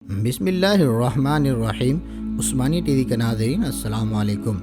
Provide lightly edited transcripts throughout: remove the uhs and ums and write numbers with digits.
بسم اللہ الرحمن الرحیم۔ عثمانی ٹی وی کے ناظرین السلام علیکم۔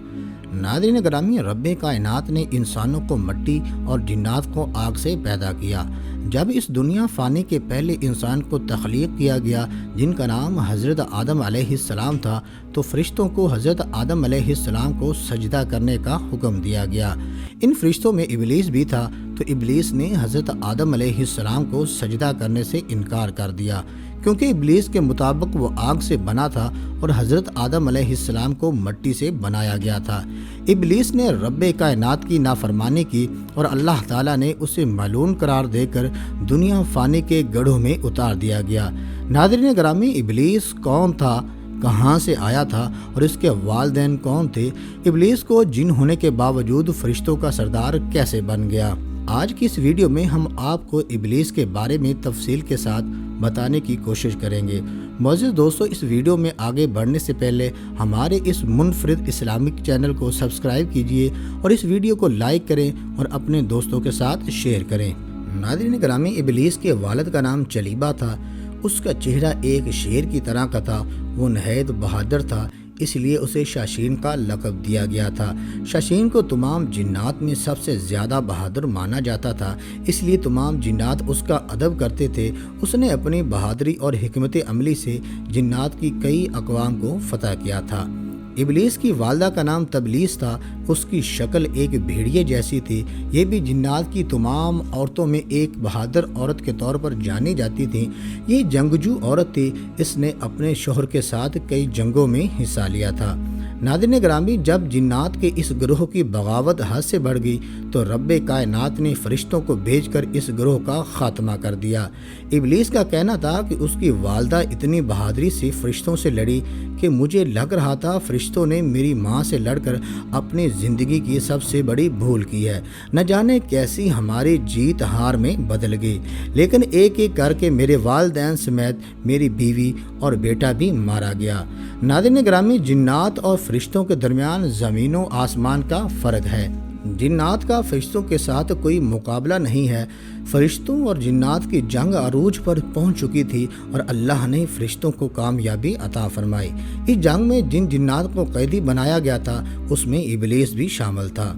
ناظرین گرامی، رب کائنات نے انسانوں کو مٹی اور جنات کو آگ سے پیدا کیا۔ جب اس دنیا فانی کے پہلے انسان کو تخلیق کیا گیا جن کا نام حضرت آدم علیہ السلام تھا، تو فرشتوں کو حضرت آدم علیہ السلام کو سجدہ کرنے کا حکم دیا گیا۔ ان فرشتوں میں ابلیس بھی تھا، تو ابلیس نے حضرت آدم علیہ السلام کو سجدہ کرنے سے انکار کر دیا، کیونکہ ابلیس کے مطابق وہ آگ سے بنا تھا اور حضرت آدم علیہ السلام کو مٹی سے بنایا گیا تھا۔ ابلیس نے رب کائنات کی نافرمانی کی اور اللہ تعالیٰ نے اسے ملعون قرار دے کر دنیا فانی کے گڑھوں میں اتار دیا گیا۔ ناظرین گرامی، ابلیس کون تھا، کہاں سے آیا تھا اور اس کے والدین کون تھے؟ ابلیس کو جن ہونے کے باوجود فرشتوں کا سردار کیسے بن گیا؟ آج کی اس ویڈیو میں ہم آپ کو ابلیس کے بارے میں تفصیل کے ساتھ بتانے کی کوشش کریں گے۔ معزز دوستو، اس ویڈیو میں آگے بڑھنے سے پہلے ہمارے اس منفرد اسلامک چینل کو سبسکرائب کیجئے اور اس ویڈیو کو لائک کریں اور اپنے دوستوں کے ساتھ شیئر کریں۔ ناظرین گرامی، ابلیس کے والد کا نام چلیبہ تھا۔ اس کا چہرہ ایک شیر کی طرح کا تھا۔ وہ نہایت بہادر تھا، اس لیے اسے شاشین کا لقب دیا گیا تھا۔ شاشین کو تمام جنات میں سب سے زیادہ بہادر مانا جاتا تھا، اس لیے تمام جنات اس کا ادب کرتے تھے۔ اس نے اپنی بہادری اور حکمت عملی سے جنات کی کئی اقوام کو فتح کیا تھا۔ ابلیس کی والدہ کا نام تبلیس تھا۔ اس کی شکل ایک بھیڑیے جیسی تھی۔ یہ بھی جنات کی تمام عورتوں میں ایک بہادر عورت کے طور پر جانی جاتی تھی۔ یہ جنگجو عورت تھی۔ اس نے اپنے شوہر کے ساتھ کئی جنگوں میں حصہ لیا تھا۔ ناظرین گرامی، جب جنات کے اس گروہ کی بغاوت حد سے بڑھ گئی تو رب کائنات نے فرشتوں کو بھیج کر اس گروہ کا خاتمہ کر دیا۔ ابلیس کا کہنا تھا کہ اس کی والدہ اتنی بہادری سے فرشتوں سے لڑی کہ مجھے لگ رہا تھا فرشتوں نے میری ماں سے لڑ کر اپنی زندگی کی سب سے بڑی بھول کی ہے۔ نہ جانے کیسی ہماری جیت ہار میں بدل گئی، لیکن ایک ایک کر کے میرے والدین سمیت میری بیوی اور بیٹا بھی مارا گیا۔ ناظرین گرامی، جنات اور فرشتوں کے درمیان زمین و آسمان کا فرق ہے۔ جنات کا فرشتوں کے ساتھ کوئی مقابلہ نہیں ہے۔ فرشتوں اور جنات کی جنگ عروج پر پہنچ چکی تھی اور اللہ نے فرشتوں کو کامیابی عطا فرمائی۔ اس جنگ میں جن جنات کو قیدی بنایا گیا تھا اس میں ابلیس بھی شامل تھا۔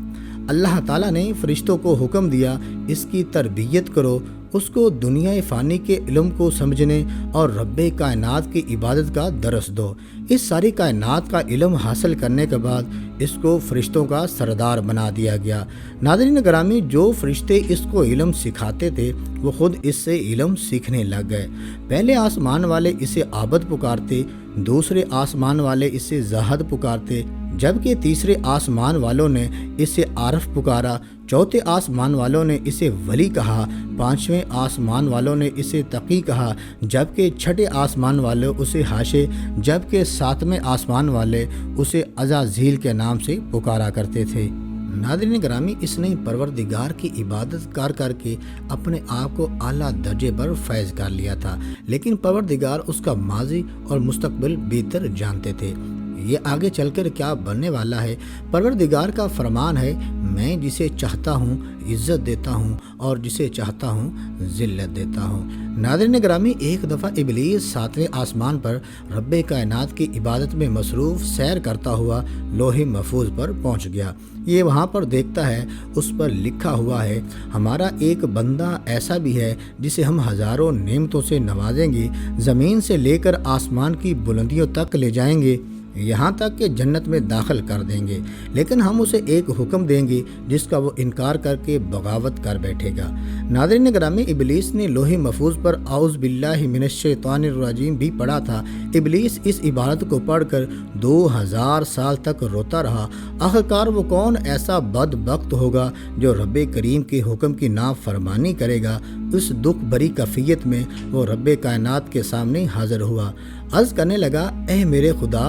اللہ تعالیٰ نے فرشتوں کو حکم دیا، اس کی تربیت کرو، اس کو دنیا فانی کے علم کو سمجھنے اور رب کائنات کی عبادت کا درس دو۔ اس ساری کائنات کا علم حاصل کرنے کے بعد اس کو فرشتوں کا سردار بنا دیا گیا۔ ناظرین گرامی، جو فرشتے اس کو علم سکھاتے تھے وہ خود اس سے علم سیکھنے لگ گئے۔ پہلے آسمان والے اسے عابد پکارتے، دوسرے آسمان والے اسے زاہد پکارتے، جبکہ تیسرے آسمان والوں نے اسے عارف پکارا، چوتھے آسمان والوں نے اسے ولی کہا، پانچویں آسمان والوں نے اسے تقی کہا، جبکہ چھٹے آسمان والے اسے حاشے، جبکہ ساتویں آسمان والے اسے عزازیل کے نام سے پکارا کرتے تھے۔ ناظرین گرامی، اس نے پروردگار کی عبادت کر کے اپنے آپ کو اعلیٰ درجے پر فیض کر لیا تھا، لیکن پروردگار اس کا ماضی اور مستقبل بہتر جانتے تھے۔ یہ آگے چل کر کیا بننے والا ہے؟ پروردگار کا فرمان ہے، میں جسے چاہتا ہوں عزت دیتا ہوں اور جسے چاہتا ہوں ذلت دیتا ہوں۔ ناظرین گرامی، ایک دفعہ ابلیس ساتویں آسمان پر رب کائنات کی عبادت میں مصروف سیر کرتا ہوا لوح محفوظ پر پہنچ گیا۔ یہ وہاں پر دیکھتا ہے، اس پر لکھا ہوا ہے، ہمارا ایک بندہ ایسا بھی ہے جسے ہم ہزاروں نعمتوں سے نوازیں گے، زمین سے لے کر آسمان کی بلندیوں تک لے جائیں گے، یہاں تک کہ جنت میں داخل کر دیں گے، لیکن ہم اسے ایک حکم دیں گے جس کا وہ انکار کر کے بغاوت کر بیٹھے گا۔ ناظرین گرامی، ابلیس نے لوح محفوظ پر اعوذ باللہ من الشیطان الرجیم بھی پڑھا تھا۔ ابلیس اس عبارت کو پڑھ کر 2000 سال تک روتا رہا۔ آخرکار وہ کون ایسا بدبخت ہوگا جو رب کریم کے حکم کی نافرمانی کرے گا؟ اس دکھ بھری کیفیت میں وہ رب کائنات کے سامنے حاضر ہوا، عرض کرنے لگا، اے میرے خدا،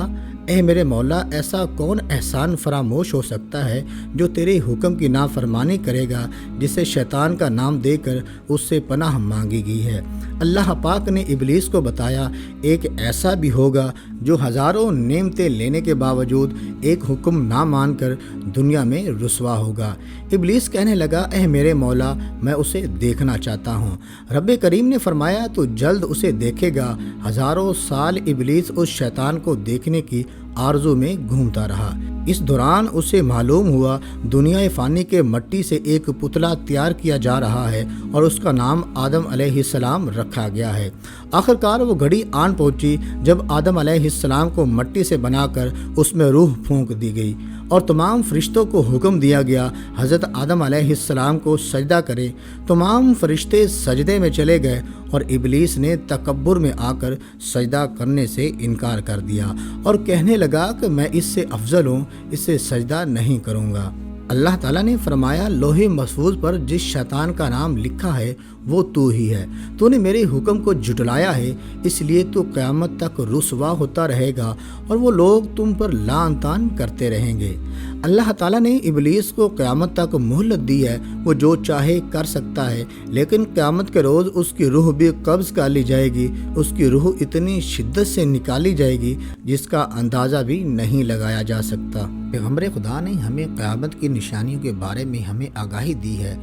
اے میرے مولا، ایسا کون احسان فراموش ہو سکتا ہے جو تیرے حکم کی نافرمانی کرے گا، جسے شیطان کا نام دے کر اس سے پناہ مانگی گئی ہے۔ اللہ پاک نے ابلیس کو بتایا ایک ایسا بھی ہوگا جو ہزاروں نعمتیں لینے کے باوجود ایک حکم نہ مان کر دنیا میں رسوا ہوگا۔ ابلیس کہنے لگا اے میرے مولا، میں اسے دیکھنا چاہتا ہوں۔ رب کریم نے فرمایا تو جلد اسے دیکھے گا۔ ہزاروں سال ابلیس اس شیطان کو دیکھنے کی آرزو میں گھومتا رہا۔ اس دوران اسے معلوم ہوا دنیا فانی کے مٹی سے ایک پتلا تیار کیا جا رہا ہے اور اس کا نام آدم علیہ السلام رکھا گیا ہے۔ آخرکار وہ گھڑی آن پہنچی جب آدم علیہ السلام کو مٹی سے بنا کر اس میں روح پھونک دی گئی اور تمام فرشتوں کو حکم دیا گیا حضرت آدم علیہ السلام کو سجدہ کریں۔ تمام فرشتے سجدے میں چلے گئے اور ابلیس نے تکبر میں آ کر سجدہ کرنے سے انکار کر دیا اور کہنے لگا کہ میں اس سے افضل ہوں، اس سے سجدہ نہیں کروں گا۔ اللہ تعالیٰ نے فرمایا لوح محفوظ پر جس شیطان کا نام لکھا ہے وہ تو ہی ہے۔ تو نے میرے حکم کو جھٹلایا ہے، اس لیے تو قیامت تک رسوا ہوتا رہے گا اور وہ لوگ تم پر لعن طعن کرتے رہیں گے۔ اللہ تعالیٰ نے ابلیس کو قیامت تک مہلت دی ہے، وہ جو چاہے کر سکتا ہے، لیکن قیامت کے روز اس کی روح بھی قبض کر لی جائے گی۔ اس کی روح اتنی شدت سے نکالی جائے گی جس کا اندازہ بھی نہیں لگایا جا سکتا۔ پیغمبر خدا نے ہمیں قیامت کی نشانیوں کے بارے میں ہمیں آگاہی دی ہے۔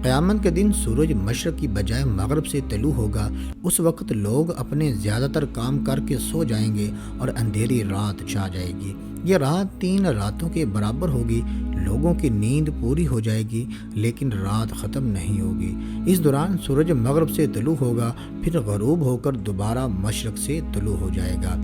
قیامت کے دن سورج مشرق کی بجائے مغرب سے طلوع ہوگا۔ اس وقت لوگ اپنے زیادہ تر کام کر کے سو جائیں گے اور اندھیری رات چھا جائے گی۔ یہ رات 3 راتوں کے برابر ہوگی۔ لوگوں کی نیند پوری ہو جائے گی لیکن رات ختم نہیں ہوگی۔ اس دوران سورج مغرب سے طلوع ہوگا، پھر غروب ہو کر دوبارہ مشرق سے طلوع ہو جائے گا۔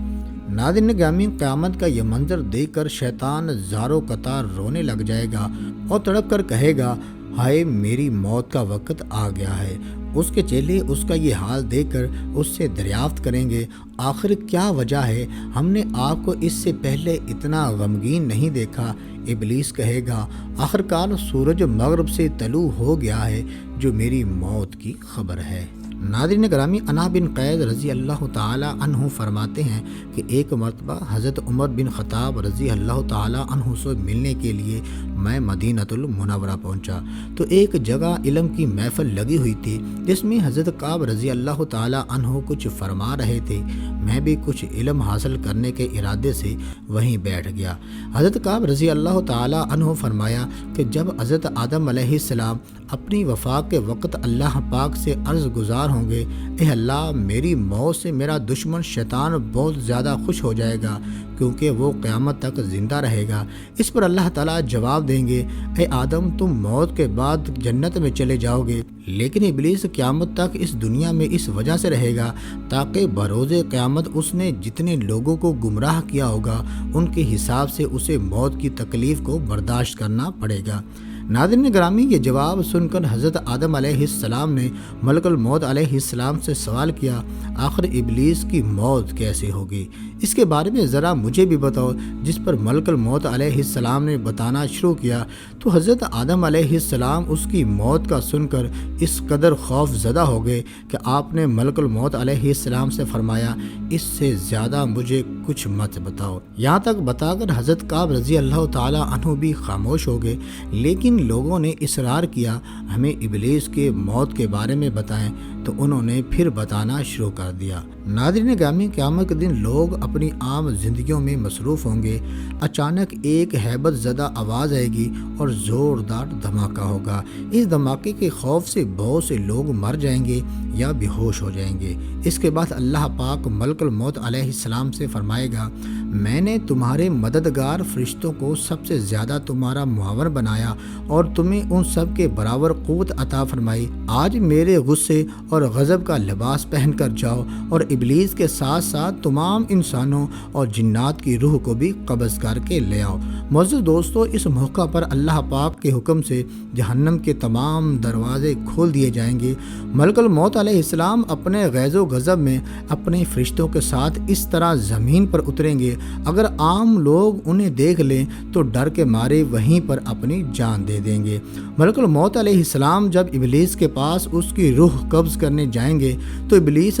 ناظرین گرامی، قیامت کا یہ منظر دیکھ کر شیطان زاروں قطار رونے لگ جائے گا اور تڑپ کر کہے گا ہائے میری موت کا وقت آ گیا ہے۔ اس کے چیلے اس کا یہ حال دیکھ کر اس سے دریافت کریں گے آخر کیا وجہ ہے، ہم نے آپ کو اس سے پہلے اتنا غمگین نہیں دیکھا۔ ابلیس کہے گا آخرکار سورج مغرب سے طلوع ہو گیا ہے جو میری موت کی خبر ہے۔ ناظرین گرامی، عنا بن قید رضی اللہ تعالی عنہ فرماتے ہیں کہ ایک مرتبہ حضرت عمر بن خطاب رضی اللہ تعالی عنہ سے ملنے کے لیے میں مدینۃ المنورہ پہنچا تو ایک جگہ علم کی محفل لگی ہوئی تھی جس میں حضرت کعب رضی اللہ تعالی عنہ کچھ فرما رہے تھے۔ میں بھی کچھ علم حاصل کرنے کے ارادے سے وہیں بیٹھ گیا۔ حضرت کعب رضی اللہ تعالی عنہ فرمایا کہ جب حضرت آدم علیہ السلام اپنی وفات کے وقت اللہ پاک سے عرض گزار ہوں گے اے اللہ میری موت سے میرا دشمن شیطان بہت زیادہ خوش ہو جائے گا کیونکہ وہ قیامت تک زندہ رہے گا۔ اس پر اللہ تعالیٰ جواب دیں گے اے آدم تم موت کے بعد جنت میں چلے جاؤ گے، لیکن ابلیس قیامت تک اس دنیا میں اس وجہ سے رہے گا تاکہ بروز قیامت اس نے جتنے لوگوں کو گمراہ کیا ہوگا ان کے حساب سے اسے موت کی تکلیف کو برداشت کرنا پڑے گا۔ ناظرین گرامی، یہ جواب سن کر حضرت آدم علیہ السلام نے ملک الموت علیہ السلام سے سوال کیا آخر ابلیس کی موت کیسے ہوگی؟ اس کے بارے میں ذرا مجھے بھی بتاؤ۔ جس پر ملک الموت علیہ السلام نے بتانا شروع کیا تو حضرت آدم علیہ السلام اس کی موت کا سن کر اس قدر خوف زدہ ہو گئے کہ آپ نے ملک الموت علیہ السلام سے فرمایا اس سے زیادہ مجھے کچھ مت بتاؤ۔ یہاں تک بتا کر حضرت کعب رضی اللہ تعالی عنہ بھی خاموش ہو گئے، لیکن لوگوں نے اصرار کیا ہمیں ابلیس کے موت کے بارے میں بتائیں تو انہوں نے پھر بتانا شروع کر دیا۔ ناظرین گرامی، قیامت کے دن لوگ اپنی عام زندگیوں میں مصروف ہوں گے۔ اچانک ایک ہیبت زدہ آواز آئے گی اور زوردار دھماکہ ہوگا۔ اس دھماکے کے خوف سے بہت سے لوگ مر جائیں گے یا بے ہوش ہو جائیں گے۔ اس کے بعد اللہ پاک ملک الموت علیہ السلام سے فرمائے گا میں نے تمہارے مددگار فرشتوں کو سب سے زیادہ تمہارا معاون بنایا اور تمہیں ان سب کے برابر قوت عطا فرمائی۔ آج میرے غصے اور غضب کا لباس پہن کر جاؤ اور ابلیس کے ساتھ ساتھ تمام انسانوں اور جنات کی روح کو بھی قبض کر کے لے آؤ۔ معزز دوستو، اس موقع پر اللہ پاک کے حکم سے جہنم کے تمام دروازے کھول دیے جائیں گے۔ ملک الموت علیہ السلام اپنے غیظ و غضب میں اپنے فرشتوں کے ساتھ اس طرح زمین پر اتریں گے اگر عام لوگ انہیں دیکھ لیں تو ڈر کے مارے وہیں پر اپنی جان دے دیں گے۔ ملک الموت علیہ السلام جب ابلیس کے پاس اس کی روح قبض کرنے جائیں گے تو ابلیس